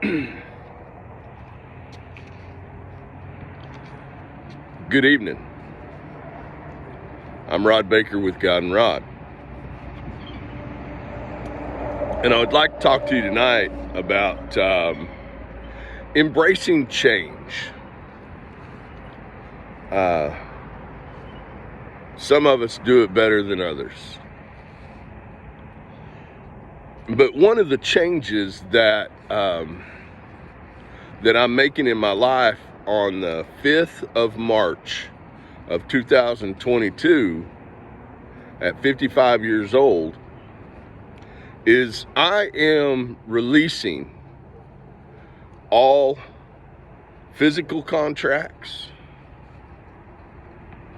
Good evening. I'm Rod Baker with God and Rod. And I would like to talk to you tonight about embracing change. Some of us do it better than others. But one of the changes that I'm making in my life on the 5th of March of 2022 at 55 years old is I am releasing all physical contracts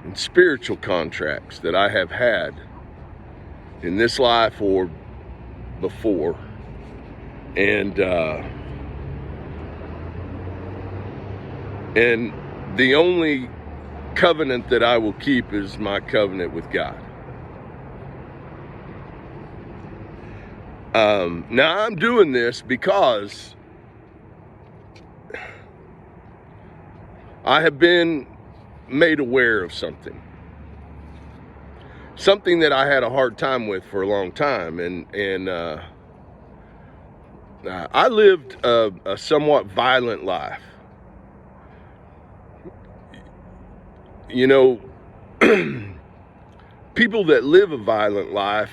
and spiritual contracts that I have had in this life or before. And the only covenant that I will keep is my covenant with God. Now I'm doing this because I have been made aware of something that I had a hard time with for a long time, and I lived a somewhat violent life. You know, people that live a violent life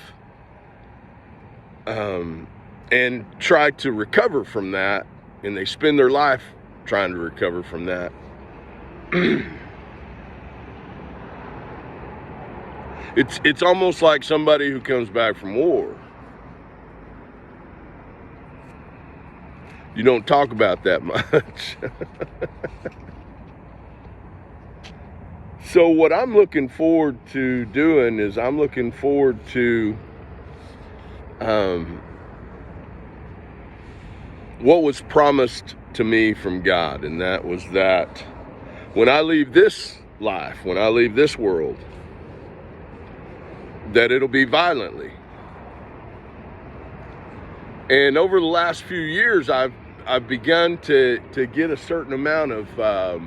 and try to recover from that, and they spend their life trying to recover from that. It's almost like somebody who comes back from war. You don't talk about that much. So what I'm looking forward to doing is I'm looking forward to what was promised to me from God, and that was that when I leave this life, when I leave this world, that it'll be violently. And over the last few years, I've begun to get a certain amount of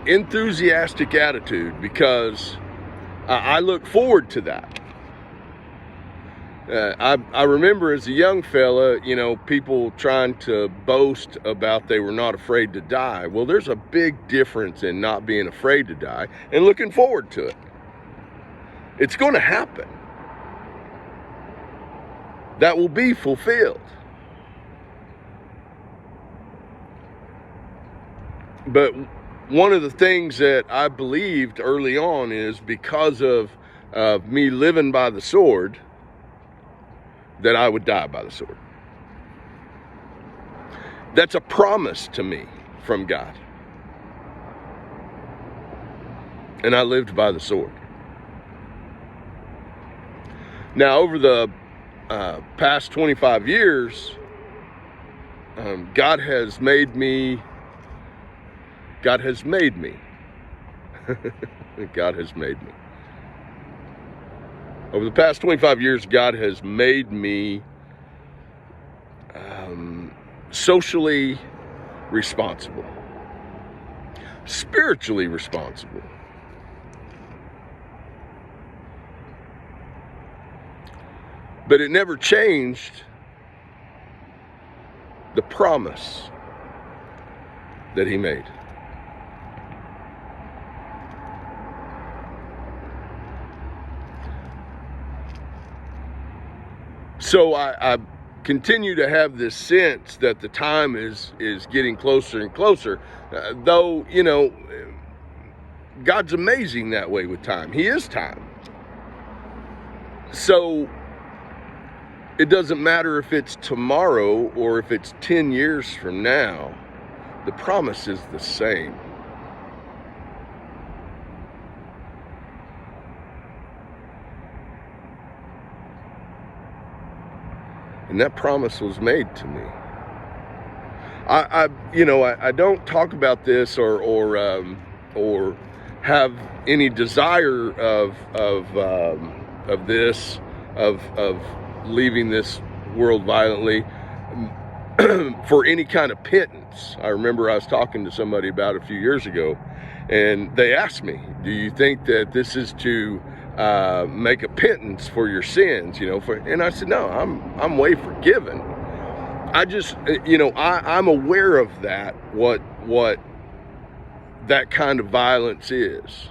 enthusiastic attitude, because I look forward to that. I remember as a young fella, you know, people trying to boast about they were not afraid to die. Well, there's a big difference in not being afraid to die and looking forward to it. It's going to happen. That will be fulfilled. But one of the things that I believed early on is because of me living by the sword, that I would die by the sword. That's a promise to me from God. And I lived by the sword. Now, over the past 25 years, God has made me. God has made me. God has made me. Over the past 25 years, God has made me socially responsible, spiritually responsible. But it never changed the promise that He made. So I continue to have this sense that the time is getting closer and closer, though, you know, God's amazing that way with time. He is time. So it doesn't matter if it's tomorrow or if it's 10 years from now, the promise is the same. And that promise was made to me. I don't talk about this or have any desire of leaving this world violently. for any kind of pittance. I remember I was talking to somebody about a few years ago, and they asked me, do you think that this is to make a pittance for your sins, and I said, no, I'm way forgiven. I just, I'm aware of that, what that kind of violence is,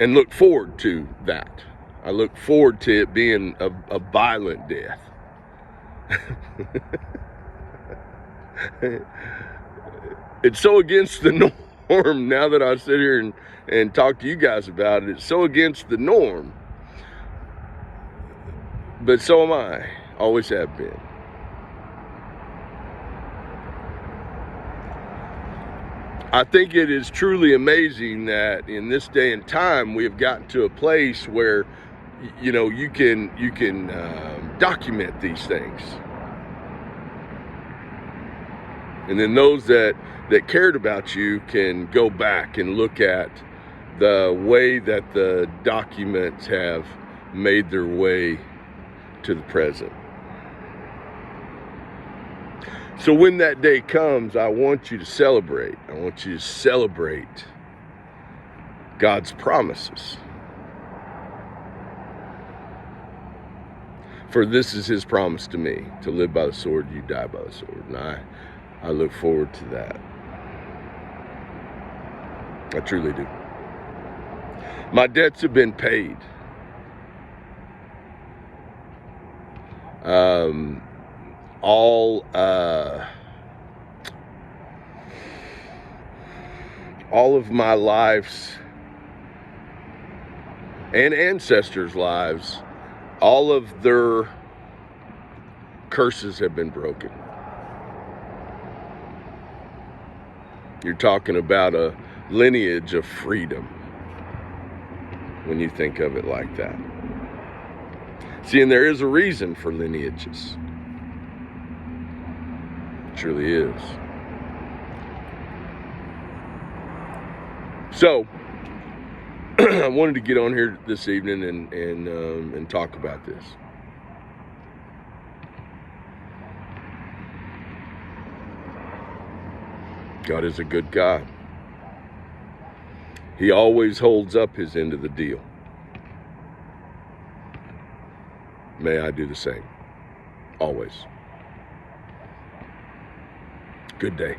and look forward to that. I look forward to it being a violent death. It's so against the norm now that I sit here and talk to you guys about it. It's so against the norm. But so am I. Always have been. I think it is truly amazing that in this day and time we have gotten to a place where you can document these things, and then those that cared about you can go back and look at the way that the documents have made their way to the present. So when that day comes, I want you to celebrate. I want you to celebrate God's promises. For this is his promise to me, to live by the sword, you die by the sword. And I look forward to that. I truly do. My debts have been paid. All of my lives and ancestors' lives, all of their curses have been broken. You're talking about a lineage of freedom when you think of it like that. See, and there is a reason for lineages. It truly is. So, I wanted to get on here this evening and talk about this. God is a good God. He always holds up his end of the deal. May I do the same. Always. Good day.